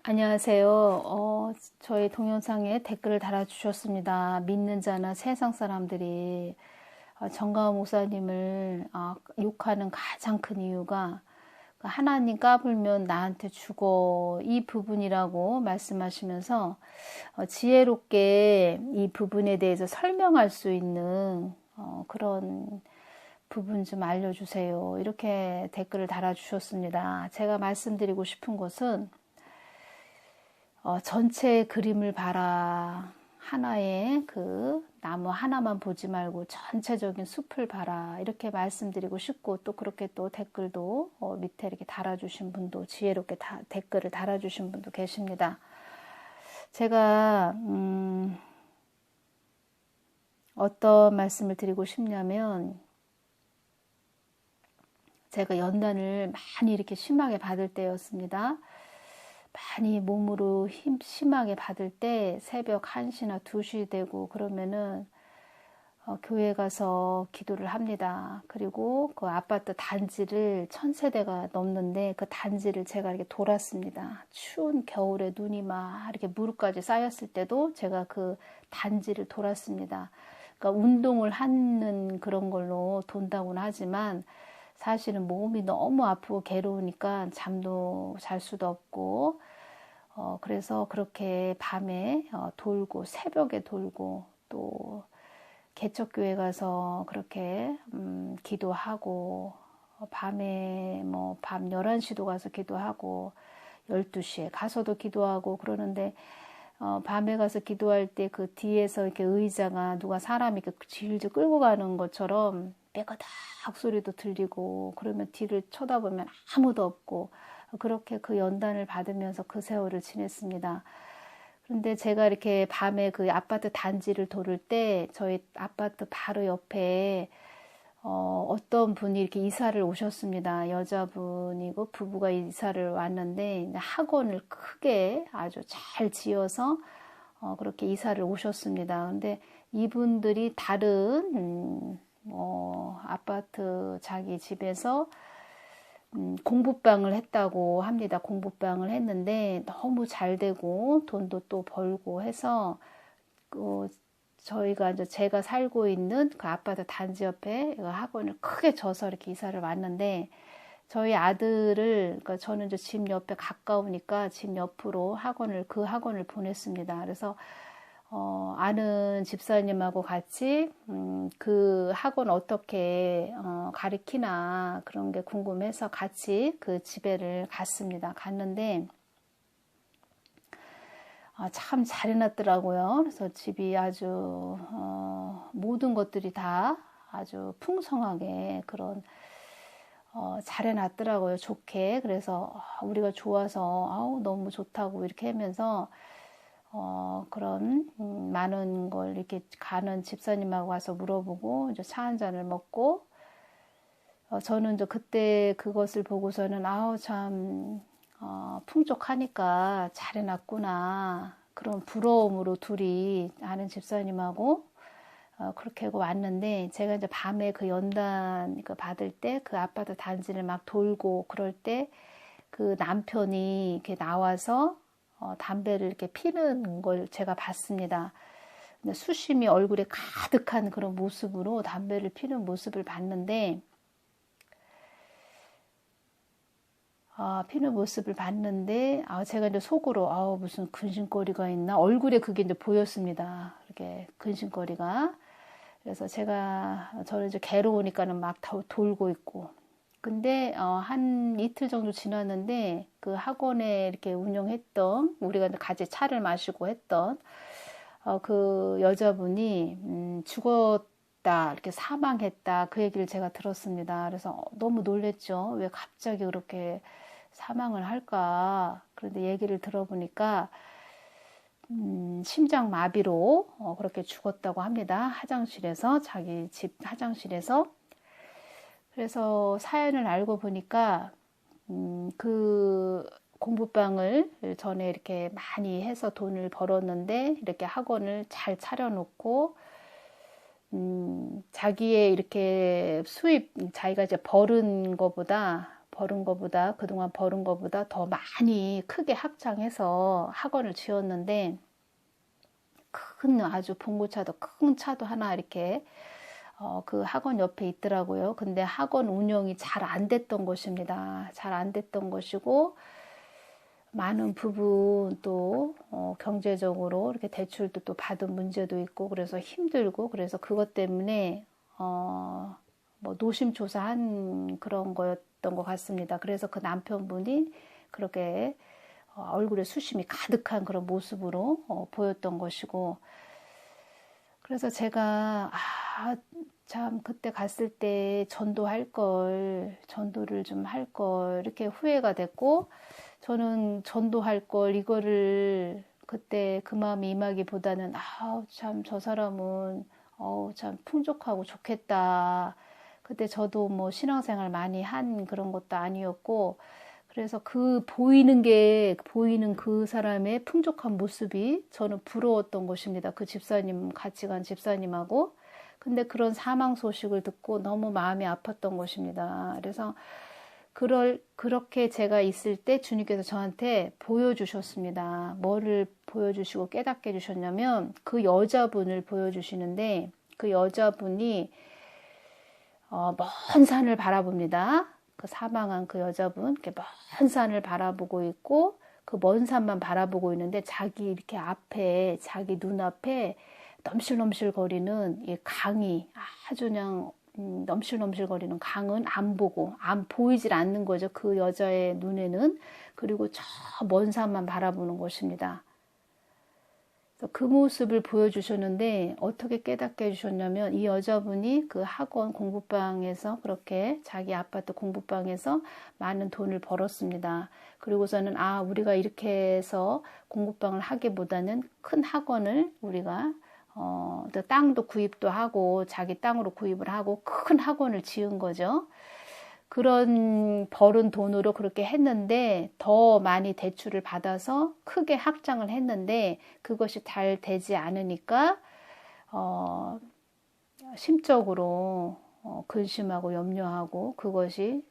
안녕하세요. 저희 동영상에 댓글을 달아주셨습니다. 믿는 자나 세상 사람들이 정가은 목사님을 욕하는 가장 큰 이유가 하나님 까불면 나한테 죽어 이 부분이라고 말씀하시면서 지혜롭게 이 부분에 대해서 설명할 수 있는 그런 부분 좀 알려주세요. 이렇게 댓글을 달아주셨습니다. 제가 말씀드리고 싶은 것은 전체 그림을 봐라. 하나의 그 나무 하나만 보지 말고 전체적인 숲을 봐라. 이렇게 말씀드리고 싶고, 또 그렇게 또 댓글도 밑에 이렇게 달아주신 분도, 지혜롭게 댓글을 달아주신 분도 계십니다. 제가 어떤 말씀을 드리고 싶냐면, 제가 연단을 많이 이렇게 심하게 받을 때였습니다. 많이 몸으로 심하게 받을 때 새벽 1시나 2시 되고 그러면은 교회 가서 기도를 합니다. 그리고 그 아파트 단지를 1000세대가 넘는데 그 단지를 제가 이렇게 돌았습니다. 추운 겨울에 눈이 막 이렇게 무릎까지 쌓였을 때도 제가 그 단지를 돌았습니다. 그러니까 운동을 하는 그런 걸로 돈다고는 하지만 사실은 몸이 너무 아프고 괴로우니까 잠도 잘 수도 없고, 그래서 그렇게 밤에 돌고, 새벽에 돌고, 또 개척교회 가서 그렇게 기도하고, 밤에 뭐 밤 11시도 가서 기도하고, 12시에 가서도 기도하고 그러는데, 밤에 가서 기도할 때 그 뒤에서 이렇게 의자가 누가 사람이 이렇게 질질 끌고 가는 것처럼 빼가닥 소리도 들리고, 그러면 뒤를 쳐다보면 아무도 없고, 그렇게 그 연단을 받으면서 그 세월을 지냈습니다. 그런데 제가 이렇게 밤에 그 아파트 단지를 돌을 때 저희 아파트 바로 옆에 어떤 분이 이렇게 이사를 오셨습니다. 여자분이고 부부가 이사를 왔는데 학원을 크게 아주 잘 지어서 그렇게 이사를 오셨습니다. 근데 이분들이 다른 아파트 자기 집에서 공부방을 했다고 합니다. 공부방을 했는데 너무 잘 되고 돈도 또 벌고 해서 저희가 이제 제가 살고 있는 그 아파트 단지 옆에 학원을 크게 져서 이렇게 이사를 왔는데, 저희 아들을, 그러니까 저는 이제 집 옆에 가까우니까 집 옆으로 그 학원을 보냈습니다. 그래서 아는 집사님하고 같이 그 학원 어떻게 가르치나 그런 게 궁금해서 같이 그 집에를 갔는데 참 잘 해놨더라고요. 그래서 집이 아주 모든 것들이 다 아주 풍성하게 그런 잘 해놨더라고요. 좋게. 그래서 우리가 좋아서 너무 좋다고 이렇게 하면서 그런 많은 걸 이렇게 가는 집사님하고 와서 물어보고 이제 차 한 잔을 먹고, 저는 이제 그때 그것을 보고서는 참 풍족하니까 잘 해놨구나, 그런 부러움으로 둘이 아는 집사님하고 그렇게 하고 왔는데, 제가 이제 밤에 그 연단 받을 때 그 아파트 단지를 막 돌고 그럴 때 그 남편이 이렇게 나와서 담배를 이렇게 피는 걸 제가 봤습니다. 근데 수심이 얼굴에 가득한 그런 모습으로 담배를 피는 모습을 봤는데, 제가 이제 속으로 무슨 근심거리가 있나, 얼굴에 그게 이제 보였습니다. 이렇게 근심거리가. 그래서 저는 이제 괴로우니까는 막 돌고 있고. 근데 한 이틀 정도 지났는데 그 학원에 이렇게 운영했던, 우리가 같이 차를 마시고 했던 그 여자분이 죽었다, 이렇게 사망했다, 그 얘기를 제가 들었습니다. 그래서 너무 놀랬죠. 왜 갑자기 그렇게 사망을 할까? 그런데 얘기를 들어보니까 심장 마비로 그렇게 죽었다고 합니다. 자기 집 화장실에서. 그래서 사연을 알고 보니까 그 공부방을 전에 이렇게 많이 해서 돈을 벌었는데, 이렇게 학원을 잘 차려놓고 자기의 이렇게 수입, 자기가 이제 그동안 벌은 거보다 더 많이 크게 확장해서 학원을 지었는데, 아주 봉고차도 큰 차도 하나 이렇게 그 학원 옆에 있더라고요. 근데 학원 운영이 잘 안 됐던 것입니다. 잘 안 됐던 것이고, 많은 부분 또 경제적으로 이렇게 대출도 또 받은 문제도 있고, 그래서 힘들고, 그래서 그것 때문에 뭐 노심초사한 그런 거였던 것 같습니다. 그래서 그 남편분이 그렇게 얼굴에 수심이 가득한 그런 모습으로 보였던 것이고, 그래서 제가 참 그때 갔을 때 전도를 좀 할 걸 이렇게 후회가 됐고, 저는 전도할 걸 이거를 그때 그 마음이 임하기보다는 참 저 사람은 참 풍족하고 좋겠다. 그때 저도 뭐 신앙생활 많이 한 그런 것도 아니었고, 그래서 보이는 그 사람의 풍족한 모습이 저는 부러웠던 것입니다. 그 같이 간 집사님하고. 근데 그런 사망 소식을 듣고 너무 마음이 아팠던 것입니다. 그래서 그렇게 제가 있을 때 주님께서 저한테 보여주셨습니다. 뭐를 보여주시고 깨닫게 해주셨냐면, 그 여자분을 보여주시는데, 그 여자분이 먼 산을 바라봅니다. 그 사망한 그 여자분, 이렇게 먼 산을 바라보고 있고, 그 먼 산만 바라보고 있는데, 자기 눈앞에 넘실넘실거리는 이 강이 아주 그냥 넘실넘실거리는 강은 안 보이질 않는 거죠. 그 여자의 눈에는. 그리고 저 먼 산만 바라보는 것입니다. 그 모습을 보여주셨는데, 어떻게 깨닫게 해주셨냐면, 이 여자분이 그 학원 공부방에서, 그렇게 자기 아파트 공부방에서 많은 돈을 벌었습니다. 그리고서는 우리가 이렇게 해서 공부방을 하기보다는 큰 학원을 우리가 땅도 구입도 하고 자기 땅으로 구입을 하고 큰 학원을 지은 거죠. 그런 벌은 돈으로 그렇게 했는데, 더 많이 대출을 받아서 크게 확장을 했는데, 그것이 잘 되지 않으니까 심적으로 근심하고 염려하고, 그것이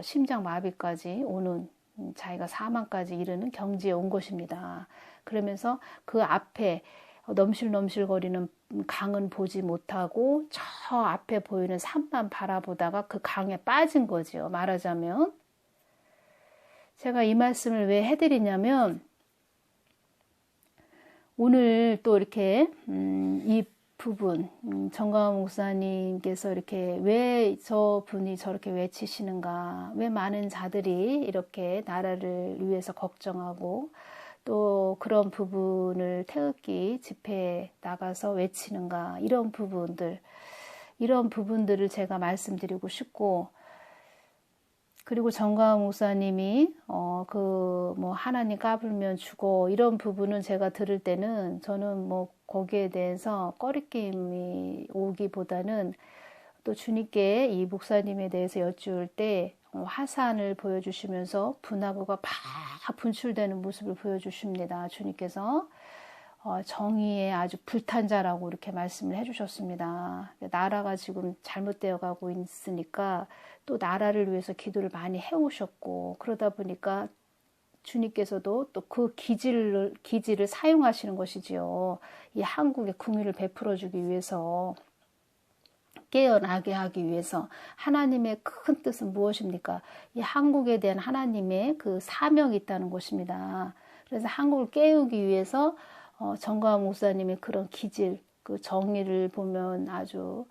심장마비까지 오는, 자기가 사망까지 이르는 경지에 온 것입니다. 그러면서 그 앞에 넘실넘실거리는 강은 보지 못하고 저 앞에 보이는 산만 바라보다가 그 강에 빠진 거지요. 말하자면. 제가 이 말씀을 왜 해드리냐면, 오늘 또 이렇게 이 부분, 정가원 목사님께서 이렇게 왜 저분이 저렇게 외치시는가, 왜 많은 자들이 이렇게 나라를 위해서 걱정하고 또 그런 부분을 태극기 집회에 나가서 외치는가, 이런 부분들을 제가 말씀드리고 싶고, 그리고 정가은 목사님이 하나님 까불면 죽어, 이런 부분은 제가 들을 때는 저는 뭐 거기에 대해서 꺼리낌이 오기보다는, 또 주님께 이 목사님에 대해서 여쭈을 때 화산을 보여주시면서 분화구가 막 분출되는 모습을 보여주십니다. 주님께서 정의의 아주 불탄 자라고 이렇게 말씀을 해주셨습니다. 나라가 지금 잘못되어 가고 있으니까 또 나라를 위해서 기도를 많이 해오셨고, 그러다 보니까 주님께서도 또 그 기지를 사용하시는 것이지요. 이 한국에 긍휼을 베풀어주기 위해서, 깨어나게 하기 위해서. 하나님의 큰 뜻은 무엇입니까? 이 한국에 대한 하나님의 그 사명이 있다는 것입니다. 그래서 한국을 깨우기 위해서 정가은 목사님의 그런 기질, 그 정의를 보면 아주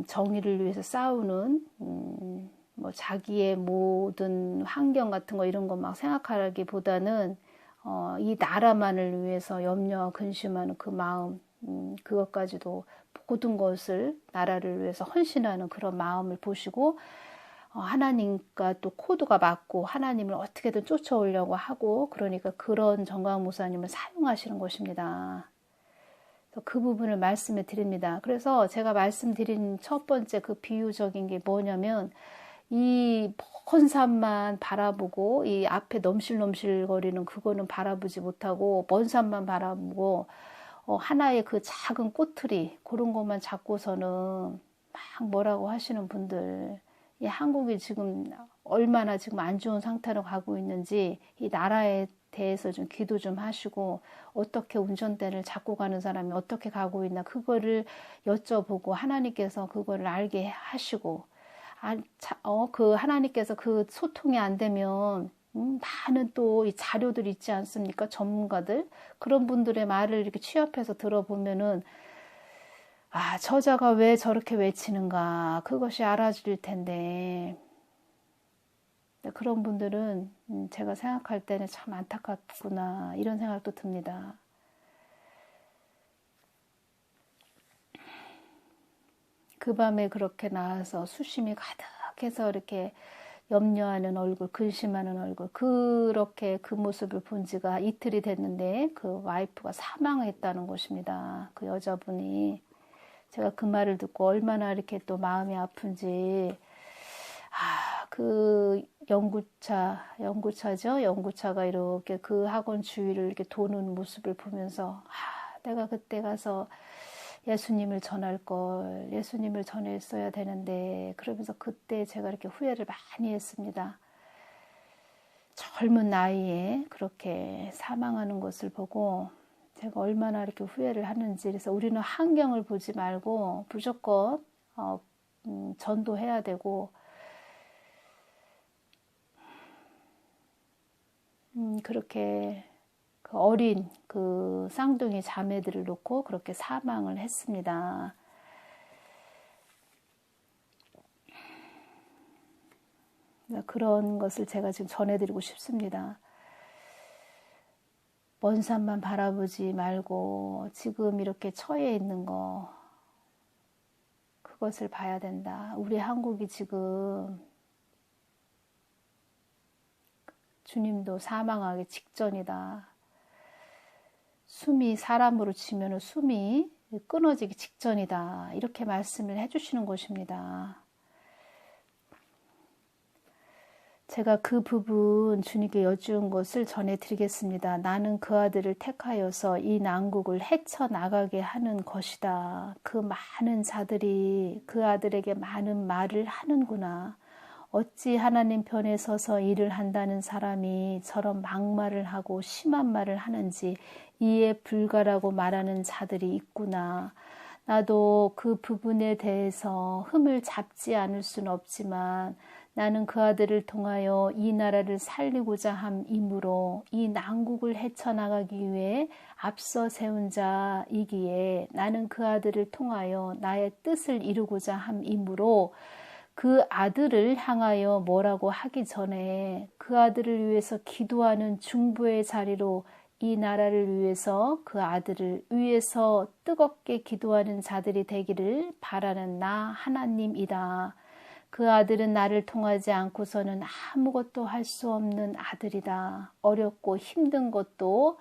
정의를 위해서 싸우는 뭐 자기의 모든 환경 같은 거 이런 거 막 생각하기보다는 이 나라만을 위해서 염려하고 근심하는 그 마음, 그것까지도 모든 것을 나라를 위해서 헌신하는 그런 마음을 보시고, 하나님과 또 코드가 맞고 하나님을 어떻게든 쫓아오려고 하고, 그러니까 그런 정가은 목사님을 사용하시는 것입니다. 그 부분을 말씀해 드립니다. 그래서 제가 말씀드린 첫 번째 그 비유적인 게 뭐냐면, 이 먼 산만 바라보고 이 앞에 넘실넘실거리는 그거는 바라보지 못하고 먼 산만 바라보고 하나의 그 작은 꼬투리 그런 것만 잡고서는 막 뭐라고 하시는 분들, 이 한국이 지금 얼마나 지금 안 좋은 상태로 가고 있는지 이 나라에 대해서 좀 기도 좀 하시고, 어떻게 운전대를 잡고 가는 사람이 어떻게 가고 있나 그거를 여쭤보고 하나님께서 그거를 알게 하시고, 그 하나님께서 그 소통이 안 되면 많은 또 이 자료들 있지 않습니까? 전문가들 그런 분들의 말을 이렇게 취합해서 들어보면은 저자가 왜 저렇게 외치는가 그것이 알아질 텐데, 그런 분들은 제가 생각할 때는 참 안타깝구나 이런 생각도 듭니다. 그 밤에 그렇게 나와서 수심이 가득해서 이렇게 염려하는 얼굴, 근심하는 얼굴, 그렇게 그 모습을 본 지가 이틀이 됐는데 그 와이프가 사망했다는 것입니다. 그 여자분이. 제가 그 말을 듣고 얼마나 이렇게 또 마음이 아픈지, 그 연구차죠? 연구차가 이렇게 그 학원 주위를 이렇게 도는 모습을 보면서, 내가 그때 가서 예수님을 전할 걸, 예수님을 전했어야 되는데, 그러면서 그때 제가 이렇게 후회를 많이 했습니다. 젊은 나이에 그렇게 사망하는 것을 보고 제가 얼마나 이렇게 후회를 하는지. 그래서 우리는 환경을 보지 말고 무조건 전도해야 되고, 그렇게 그 어린 그 쌍둥이 자매들을 놓고 그렇게 사망을 했습니다. 그런 것을 제가 지금 전해드리고 싶습니다. 먼 산만 바라보지 말고 지금 이렇게 처해 있는 거, 그것을 봐야 된다. 우리 한국이 지금 주님도 사망하기 직전이다. 숨이 사람으로 치면 숨이 끊어지기 직전이다. 이렇게 말씀을 해주시는 것입니다. 제가 그 부분 주님께 여쭈은 것을 전해드리겠습니다. 나는 그 아들을 택하여서 이 난국을 헤쳐나가게 하는 것이다. 그 많은 자들이 그 아들에게 많은 말을 하는구나. 어찌 하나님 편에 서서 일을 한다는 사람이 저런 막말을 하고 심한 말을 하는지 이해 불가라고 말하는 자들이 있구나. 나도 그 부분에 대해서 흠을 잡지 않을 수는 없지만 나는 그 아들을 통하여 이 나라를 살리고자 함이므로 이 난국을 헤쳐나가기 위해 앞서 세운 자이기에 나는 그 아들을 통하여 나의 뜻을 이루고자 함이므로 그 아들을 향하여 뭐라고 하기 전에 그 아들을 위해서 기도하는 중보의 자리로 이 나라를 위해서 그 아들을 위해서 뜨겁게 기도하는 자들이 되기를 바라는 나 하나님이다. 그 아들은 나를 통하지 않고서는 아무것도 할 수 없는 아들이다. 어렵고 힘든 것도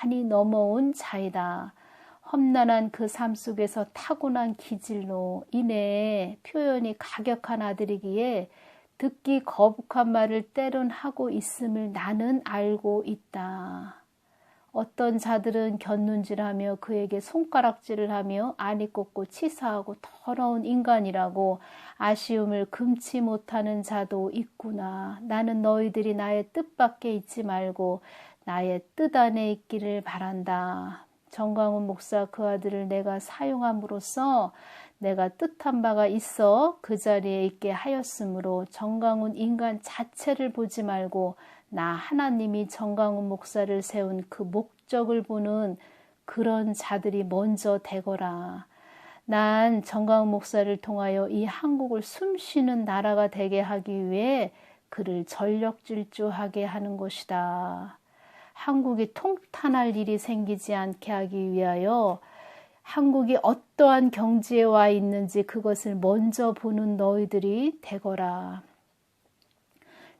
많이 넘어온 자이다. 험난한 그 삶 속에서 타고난 기질로 인해 표현이 가격한 아들이기에 듣기 거북한 말을 때론 하고 있음을 나는 알고 있다. 어떤 자들은 곁눈질하며 그에게 손가락질을 하며 아니 꽂고 치사하고 더러운 인간이라고 아쉬움을 금치 못하는 자도 있구나. 나는 너희들이 나의 뜻밖에 있지 말고 나의 뜻 안에 있기를 바란다. 정광훈 목사 그 아들을 내가 사용함으로써 내가 뜻한 바가 있어 그 자리에 있게 하였으므로 정광훈 인간 자체를 보지 말고 나 하나님이 정광훈 목사를 세운 그 목적을 보는 그런 자들이 먼저 되거라. 난 정광훈 목사를 통하여 이 한국을 숨쉬는 나라가 되게 하기 위해 그를 전력질주하게 하는 것이다. 한국이 통탄할 일이 생기지 않게 하기 위하여 한국이 어떠한 경지에 와 있는지 그것을 먼저 보는 너희들이 되거라.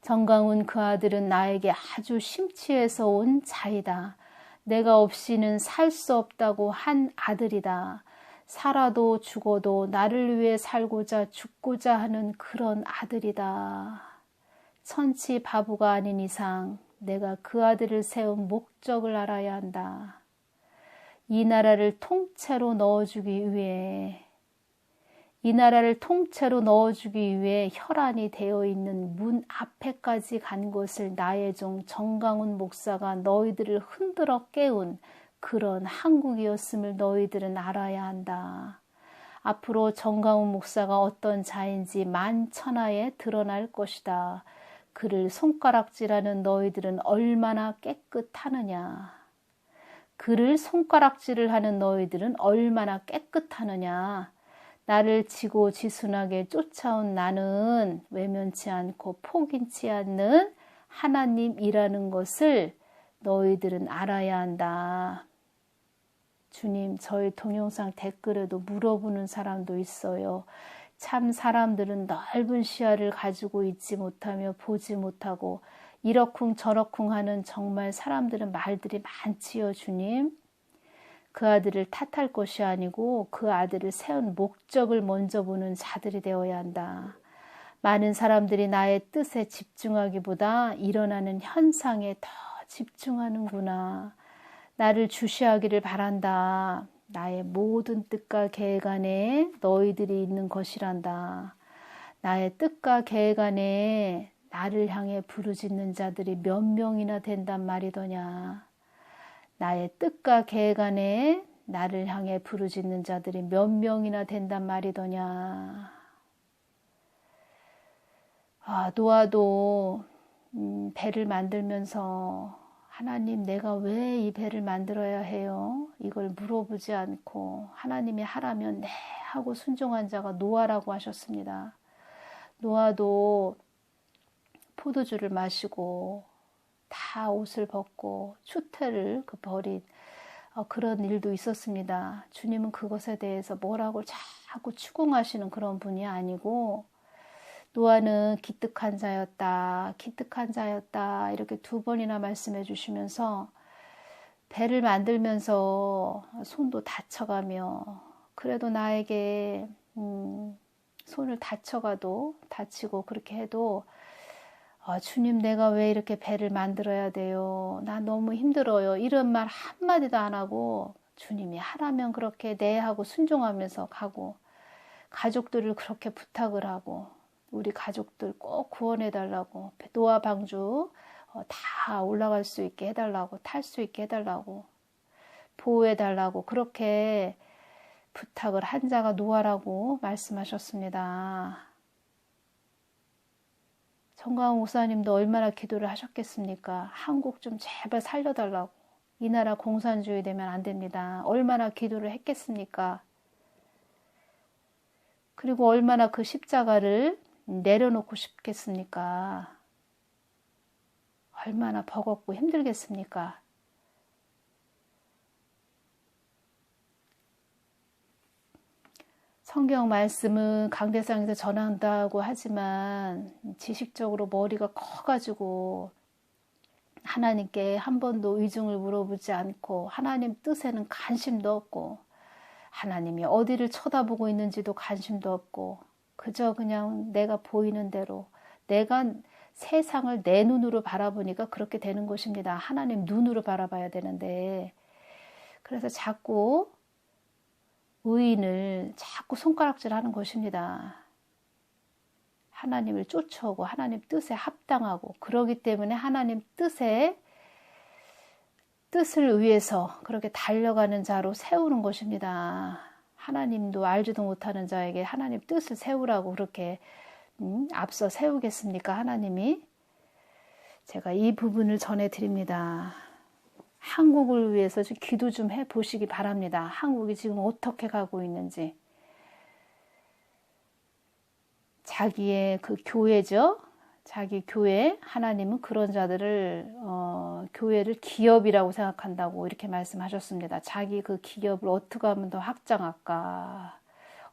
정광훈 그 아들은 나에게 아주 심취해서 온 자이다. 내가 없이는 살 수 없다고 한 아들이다. 살아도 죽어도 나를 위해 살고자 죽고자 하는 그런 아들이다. 천치 바보가 아닌 이상 내가 그 아들을 세운 목적을 알아야 한다. 이 나라를 통째로 넣어주기 위해 이 나라를 통째로 넣어주기 위해 혈안이 되어 있는 문 앞에까지 간 것을 나의 종 정강훈 목사가 너희들을 흔들어 깨운 그런 한국이었음을 너희들은 알아야 한다. 앞으로 정강훈 목사가 어떤 자인지 만천하에 드러날 것이다. 그를 손가락질하는 너희들은 얼마나 깨끗하느냐. 그를 손가락질을 하는 너희들은 얼마나 깨끗하느냐. 나를 지고지순하게 쫓아온 나는 외면치 않고 포기치 않는 하나님이라는 것을 너희들은 알아야 한다. 주님, 저희 동영상 댓글에도 물어보는 사람도 있어요. 참 사람들은 넓은 시야를 가지고 있지 못하며 보지 못하고 이러쿵 저러쿵 하는 정말 사람들은 말들이 많지요, 주님. 그 아들을 탓할 것이 아니고 그 아들을 세운 목적을 먼저 보는 자들이 되어야 한다. 많은 사람들이 나의 뜻에 집중하기보다 일어나는 현상에 더 집중하는구나. 나를 주시하기를 바란다. 나의 모든 뜻과 계획 안에 너희들이 있는 것이란다. 나의 뜻과 계획 안에 나를 향해 부르짖는 자들이 몇 명이나 된단 말이더냐. 나의 뜻과 계획 안에 나를 향해 부르짖는 자들이 몇 명이나 된단 말이더냐. 노아도 배를 만들면서 하나님, 내가 왜 이 배를 만들어야 해요? 이걸 물어보지 않고 하나님이 하라면 네 하고 순종한 자가 노아라고 하셨습니다. 노아도 포도주를 마시고 다 옷을 벗고 추태를 버린 그런 일도 있었습니다. 주님은 그것에 대해서 뭐라고 자꾸 추궁하시는 그런 분이 아니고 노아는 기특한 자였다, 기특한 자였다 이렇게 2번이나 말씀해 주시면서 배를 만들면서 손도 다쳐가며 그래도 나에게 손을 다치고 그렇게 해도 주님, 내가 왜 이렇게 배를 만들어야 돼요? 나 너무 힘들어요. 이런 말 한마디도 안 하고 주님이 하라면 그렇게 네 하고 순종하면서 가고 가족들을 그렇게 부탁을 하고 우리 가족들 꼭 구원해 달라고 노아 방주 다 올라갈 수 있게 해달라고 탈 수 있게 해달라고 보호해 달라고 그렇게 부탁을 한 자가 노아라고 말씀하셨습니다. 정강훈 목사님도 얼마나 기도를 하셨겠습니까? 한국 좀 제발 살려달라고. 이 나라 공산주의 되면 안 됩니다. 얼마나 기도를 했겠습니까? 그리고 얼마나 그 십자가를 내려놓고 싶겠습니까? 얼마나 버겁고 힘들겠습니까? 성경 말씀은 강대상에서 전한다고 하지만 지식적으로 머리가 커가지고 하나님께 한 번도 의중을 물어보지 않고 하나님 뜻에는 관심도 없고 하나님이 어디를 쳐다보고 있는지도 관심도 없고 그저 그냥 내가 보이는 대로 내가 세상을 내 눈으로 바라보니까 그렇게 되는 것입니다. 하나님 눈으로 바라봐야 되는데 그래서 자꾸 의인을 자꾸 손가락질하는 것입니다. 하나님을 쫓아오고 하나님 뜻에 합당하고 그러기 때문에 하나님 뜻을 위해서 그렇게 달려가는 자로 세우는 것입니다. 하나님도 알지도 못하는 자에게 하나님 뜻을 세우라고 그렇게 앞서 세우겠습니까? 하나님이. 제가 이 부분을 전해드립니다. 한국을 위해서 기도 좀 해보시기 바랍니다. 한국이 지금 어떻게 가고 있는지. 자기의 그 교회죠. 자기 교회, 하나님은 그런 자들을 교회를 기업이라고 생각한다고 이렇게 말씀하셨습니다. 자기 그 기업을 어떻게 하면 더 확장할까?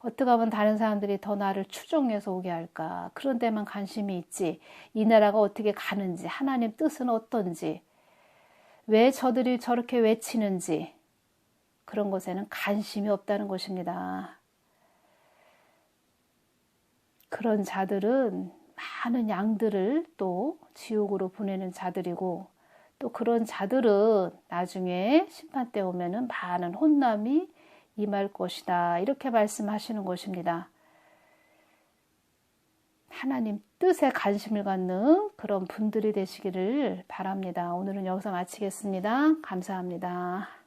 어떻게 하면 다른 사람들이 더 나를 추종해서 오게 할까? 그런 데만 관심이 있지. 이 나라가 어떻게 가는지, 하나님 뜻은 어떤지, 왜 저들이 저렇게 외치는지 그런 것에는 관심이 없다는 것입니다. 그런 자들은 많은 양들을 또 지옥으로 보내는 자들이고 또 그런 자들은 나중에 심판 때 오면은 많은 혼남이 임할 것이다. 이렇게 말씀하시는 것입니다. 하나님 뜻에 관심을 갖는 그런 분들이 되시기를 바랍니다. 오늘은 여기서 마치겠습니다. 감사합니다.